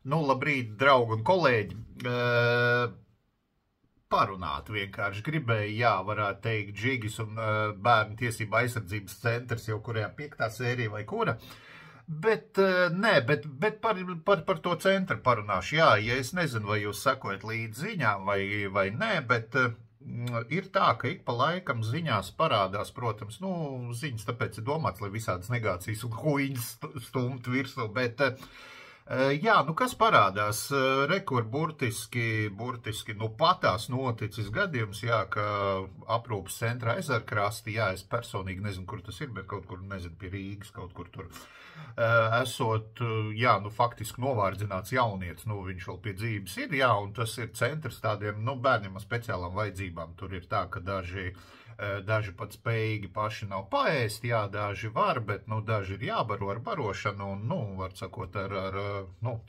Nu, labrīt, draugi un kolēģi. Parunāt vienkārši gribēju, jā, varētu teikt, Džigis un Bērnu tiesība aizsardzības centrs jau kurajā 5. sērija vai kura. Bet par to centru parunāšu. Jā, ja es nezinu, vai jūs sekojat līdz ziņām vai nē, bet ir tā, ka ik pa laikam ziņās parādās, protams, ziņas tāpēc ir domāts, lai visādas negācijas un huīņas stumt virsū, bet jā, kas parādās? Rekur burtiski, patās noticis gadījums, jā, ka aprūpas centra Ezerkrasti, jā, es personīgi nezinu, kur tas ir, bet kaut kur, nezinu, pie Rīgas, kaut kur tur esot, jā, faktiski novārdzināts jaunietis, viņš vēl pie dzīves ir, jā, un tas ir centrs tādiem, bērniem ar speciālām vajadzībām. Tur ir tā, ka daži pat spējīgi paši nav paēst, jā, daži var, bet, daži ir jābaro ar barošanu, un, var sakot, ar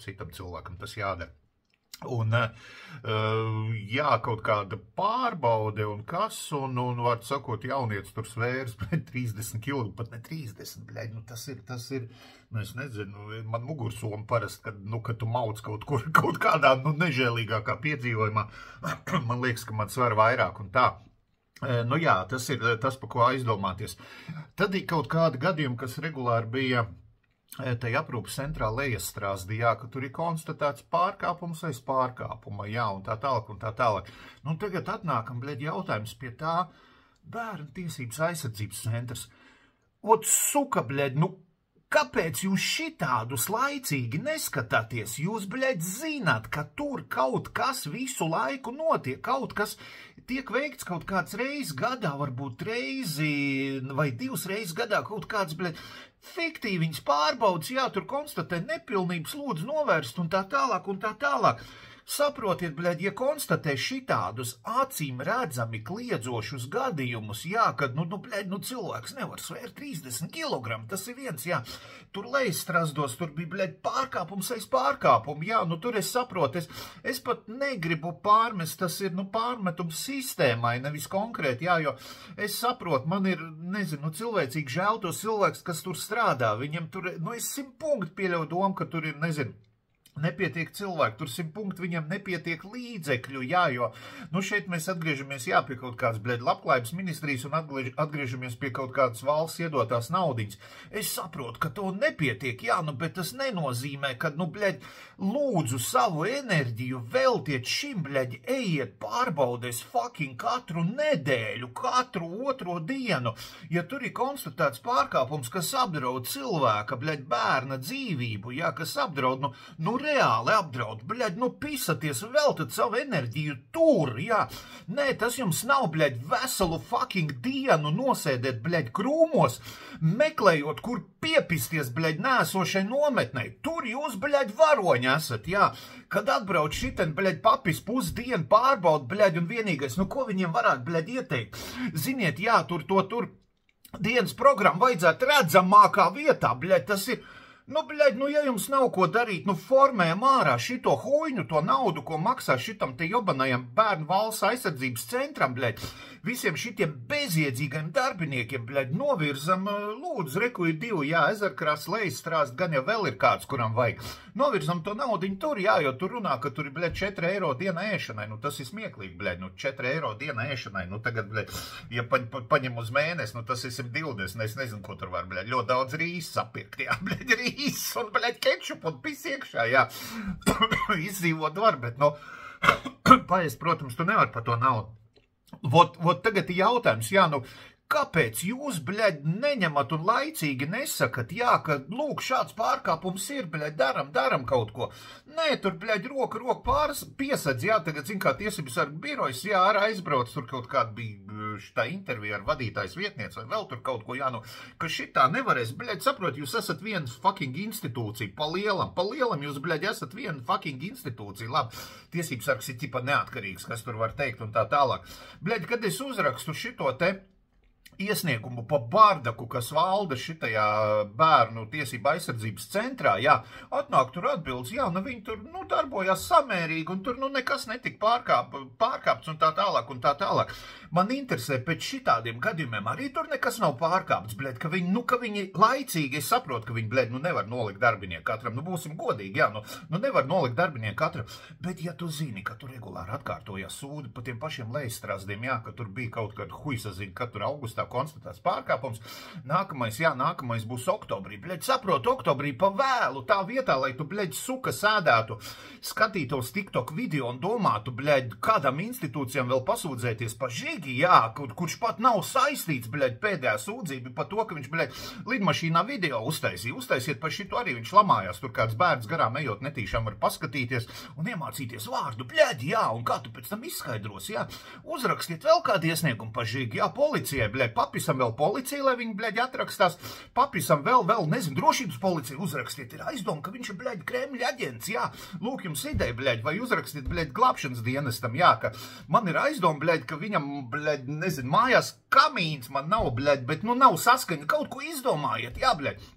citam cilvēkam tas jādara. Un, jā, kaut kāda pārbaude un kas, un var sakot, jaunietis tur svērs, 30 kg, pat ne 30, bļaļ, tas ir, es nezinu, man mugursoma parasti, kad tu mauc kaut kādā, nežēlīgākā piedzīvojumā, man liekas, ka man sver vairāk un tā. Jā, tas ir tas, pa ko aizdomāties. Tad ir kaut kādi gadījumi, kas regulāri bija tai aprūpas centrā Lejastrāzdī, jā, ka tur ir konstatēts pārkāpums aiz pārkāpuma, jā, un tā tālāk. Tagad atnākam, jautājums pie tā Bērnu tiesības aizsardzības centrs. Suka, kāpēc jūs šitādus laicīgi neskatāties? Jūs, zināt, ka tur kaut kas visu laiku notiek, kaut kas tiek veikts kaut kāds reizes gadā, varbūt reizi vai 2 reizes gadā, kaut kāds, fiktīviņas pārbaudas, jā, tur konstatē nepilnības, lūdzu novērst un tā tālāk. Saprotiet, ja konstatē šitādus acīm redzami kliedzošus gadījumus, jā, kad, cilvēks nevar svērt 30 kg, tas ir viens, jā, tur Lejastrāzdos, tur bija, pārkāpums aiz pārkāpumu, jā, tur es saprotu, es pat negribu pārmest, tas ir, pārmetums sistēmai, nevis konkrēti, jā, jo es saprotu, man ir, nezinu, cilvēcīgi žēl tos cilvēks, kas tur strādā, viņam tur, es 100 punktu pieļauju domu, ka tur ir, nezinu, nepietiek cilvēku, tur 100 punktu, viņam nepietiek līdzekļu, jā, jo, šeit mēs atgriežamies, jā, pie kaut kādas, labklājības ministrijas un atgriežamies pie kaut kādas valsts iedotās naudiņas. Es saprotu, ka to nepietiek, jā, bet tas nenozīmē, ka, lūdzu savu enerģiju veltiet šim, ejiet pārbaudēs fucking katru nedēļu, katru otro dienu. Ja tur ir konstatēts pārkāpums, kas apdraud cilvēka, bērna dzīvību, jā, kas apdraud, reāli apdraud, pisaties, veltat savu enerģiju tur, jā. Nē, tas jums nav, veselu fucking dienu nosēdēt, krūmos, meklējot, kur piepisties, nēsošai nometnei. Tur jūs, varoņi esat, jā. Kad atbrauc šiten, papis pusdienu pārbaud, un vienīgais, ko viņiem varētu, ieteikt? Ziniet, jā, tur dienas programmu vajadzētu redzamākā vietā, tas ir... ja jums nav ko darīt, formējam ārā šito huiņu, to naudu, ko maksā šitam te jobanajam Bērnu valsts aizsardzības centram, visiem šitiem bezjēdzīgiem darbiniekiem, novirzam, lūdzu, reku ir 2, jā, Ezerkrasts, Lejastrāzds, gan jau vēl ir kāds, kuram vajag. Novirzam to naudiņu tur, jā, jo tur runā, ka tur ir, 4 eiro diena ēšanai, tas ir smieklīgi, 4 eiro diena ēšanai, tagad, ja paņem uz mēnesi, tas ir 120, es nezinu, ko tur var, ļoti daudz rīzes sapirkt, jā, rīzes un, kečupu un pis iekšā, jā, izdzīvot var, bet, paēst, protams, tu nevar par to naudu. Vot tagad ir jautājums, jā, kāpēc jūs, neņemat un laicīgi nesakat, jā, ka, lūk, šāds pārkāpums ir, daram kaut ko. Nē, tur, roku pāris piesadz, jā, tagad, kā tiesības sargu birojas, jā, arī aizbrauc, tur kaut kāda bija šitā intervija ar vadītājs vietniec, vai vēl tur kaut ko, jā, ka šitā nevarēs, saprot, jūs esat viena fucking institūcija, pa lielam jūs, esat viena fucking institūcija, labi, tiesības sargs ir tipa neatkarīgs, kas tur var teikt un tā tālāk. Kad es uzrakstu šito te, iesniegumu pa bardaku, kas valda šitajā bērnu tiesība aizsardzības centrā, jā, atnāk tur atbildes, jā, nu viņi tur, nu, darbojās samērīgi, un tur, nu, nekas netika pārkāpts un tā tālāk un tā tālāk. Man interesē, pēc šitādiem gadījumiem arī tur nekas nav pārkāpts, bļed, ka viņi laicīgi, es saprotu, ka viņi, bļed, nu, nevar nolikt darbinieku katram, nu, būsim godīgi, jā, nu, nevar nolikt darbinieku katram, bet, ja tu zini, ka tur regulāri atkārtojās sūdi pa tiem pašiem lejstrāzdiem, jā, ka tur bija kaut kāda huisaziņa, ka tur augustā konstatēts pārkāpums. Nākamais būs oktobrī. Bļeģ, saprot, oktobrī pa vēlu tā vietā, lai tu, bļeģ, suka sēdētu, skatītos TikTok video un domātu, bļeģ, kādam institūcijām vēl pasūdzēties pa Žigi, jā, kurš pat nav saistīts, bļeģ, pēdējā sūdzība par to, ka viņš, bļeģ, lidmašīnā video uztaisīja. Uztaisiet par šitu arī, viņš lamājās, tur kāds bērns garām ejot netīšām var paskatīties un iemācīties vārdu, bļeģ, jā, un kā tu pēc tam izskaidros, jā. Uzrakstiet vēl kādu iesniegumu pa Žigi, jā, policijai, bļeģ, papisam vēl policiju, lai viņi, bļeģ, atrakstās, papisam vēl, nezinu, drošības policiju uzrakstiet, ir aizdoma, ka viņš ir, bļeģ, Kremļa aģents, jā, lūk jums ideja, bļeģ, vai uzrakstiet, bļeģ, glābšanas dienestam, jā, ka man ir aizdoma, bļeģ, ka viņam, bļeģ, nezinu, mājās kamīns man nav, bļeģ, bet, nu, nav saskaņa, kaut ko izdomājiet, jā, bļeģ.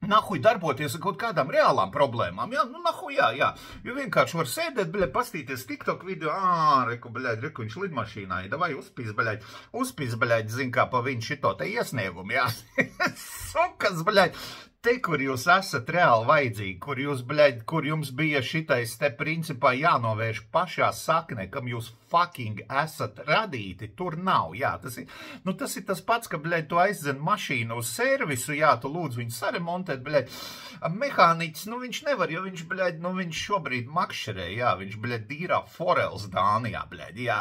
Nahuj darboties ar kaut kādām reālām problēmām, jā, nu nahuj, jā, jo vienkārši var sēdēt, bļeģ, pastīties TikTok video, reku, viņš lidmašīnā, davai uzpīs, bļeģ, zin kā pa viņu šito te iesniegumu, jā, sukas, bļeģ, te, kur jūs esat reāli vajadzīgi, kur jums bija šitais te principā jānovērš pašā saknē, kam jūs fucking esat radīti, tur nav, jā, tas ir tas pats, ka, bļeģ, tu aizdzen mašīnu uz servisu, jā, tu lūdzu viņu saremontēt, bļeģ, mehāniķis, nu viņš nevar, jo viņš, bļeģ, nu viņš šobrīd makšerē, jā, viņš, bļeģ, dīrā forels Dānijā, bļeģ, jā,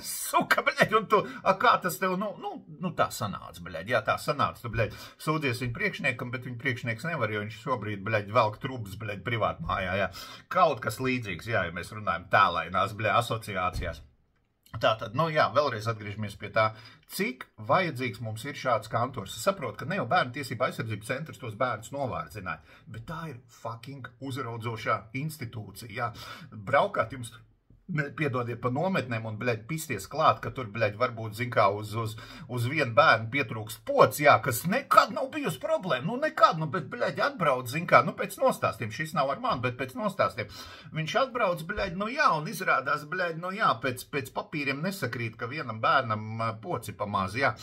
suka, bļeģ, un tu, kā tas tev, nu tā sanāca, bļeģ, jā, tā sanāca, tu, bļeģ, sūdzies viņu priekšniekam, bet viņu priekšnieks nevar, jo viņš šobrīd, bļeģ, velk trubas, bļeģ, privāt mājā, jā. Kaut kas līdzīgs, jā, ja mēs runājam tēlainās, bļeģ, asociācijās. Tātad, nu jā, vēlreiz atgriežamies pie tā, cik vajadzīgs mums ir šāds kantors. Es saprotu, ka ne jau bērnu tiesība aizsardzības centrs tos bērnus novārdzināja, bet tā ir fucking uzraudzošā institūcija, jā. Braukāt jums piedodiet pa nometnēm un, bļeģ, pisties klāt, ka tur, bļeģ, varbūt, zin kā, uz vienu bērnu pietrūkst pods, jā, kas nekad nav bijusi problēma, nu nekad, nu, bet, bļeģ, atbrauc, zin kā, nu, pēc nostāstiem, šis nav ar mani, bet pēc nostāstiem, viņš atbrauc, bļeģ, nu, jā, un izrādās, bļeģ, nu, jā, pēc papīriem nesakrīt, ka vienam bērnam poci pamaz, jā,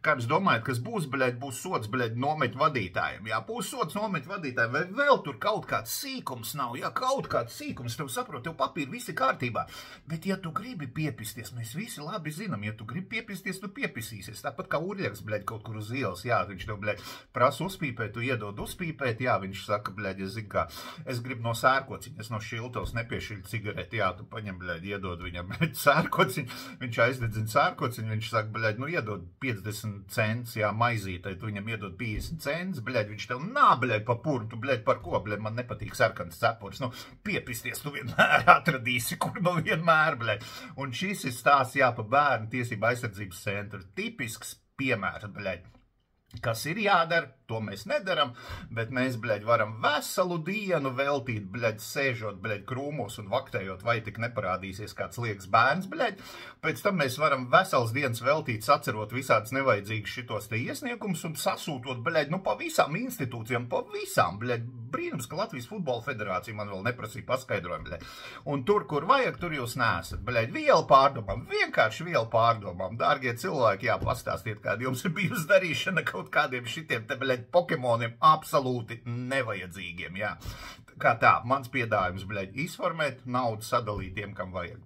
kā jums domājat, kas būs, bļeģ, būs sods, bļeģ, nomeļu vadītājiem, jā, būs sods nomeļu vadītājiem, vai vēl tur kaut kāds sīkums nav, jā, kaut kāds sīkums, tev saprot, tev papīri visi kārtībā. Bet, ja tu gribi piepisties, mēs visi labi zinām, ja tu gribi piepisties, tu piepisīsies. Tāpat kā Urļaks, bļeģ, kaut kur uz ielas, jā, viņš tev, bļeģ, prasa uzpīpēt, tu iedod uzpīpēt, jā, viņš saka, bļeģ, es zinu kā, es gribu no sērkociņa, es no šiltos nepiešķiļu cigareti, jā, tu paņem, bļeģ, iedod viņam, bļeģ, sērkociņu, viņš aizdedzina sērkociņu, viņš saka, bļeģ, nu iedod 50 cents, jā, maizītai, tu viņam iedod 50 cents, bļeģ, viņš tev, nā, bļeģ, pa purnu, tu, bļeģ, par ko, bļeģ, man nepatīk sarkans cepurs, nu, piepisties tu vienmēr atradīsi, kur nu vienmēr. Un šis ir stāsts, jā, pa bērnu tiesību aizsardzības centru. Tipisks piemērs, bļeģ. Kas ir jādara, to mēs nedaram, bet mēs, bļeģ, varam veselu dienu veltīt, bļeģ, sēžot, bļeģ, krūmos un vaktējot, vai tik neparādīsies kāds liekas bērns, bļeģ. Pēc tam mēs varam vesels dienas veltīt, sacerot visādas nevajadzīgas šitos te iesniegumus un sasūtot, bļeģ, nu pa visām institūcijām, pa visām, bļeģ. Brīnums, ka Latvijas futbola federācija man vēl neprasīja paskaidrojumu, bļeģ. Un tur, kur vajag, tur jūs neesat, bļeģ, vielu pārdomām, vienkārši vielu pārdomām. Dārgie cilvēki, jā, pastāstiet, kāda jums ir bijusi darīšana kaut kādiem šitiem te, bļeģ, Pokemoniem absolūti nevajadzīgiem, jā. Kā tā, mans piedāvājums, bļeģ, izformēt, naudu sadalīt tiem, kam vajag.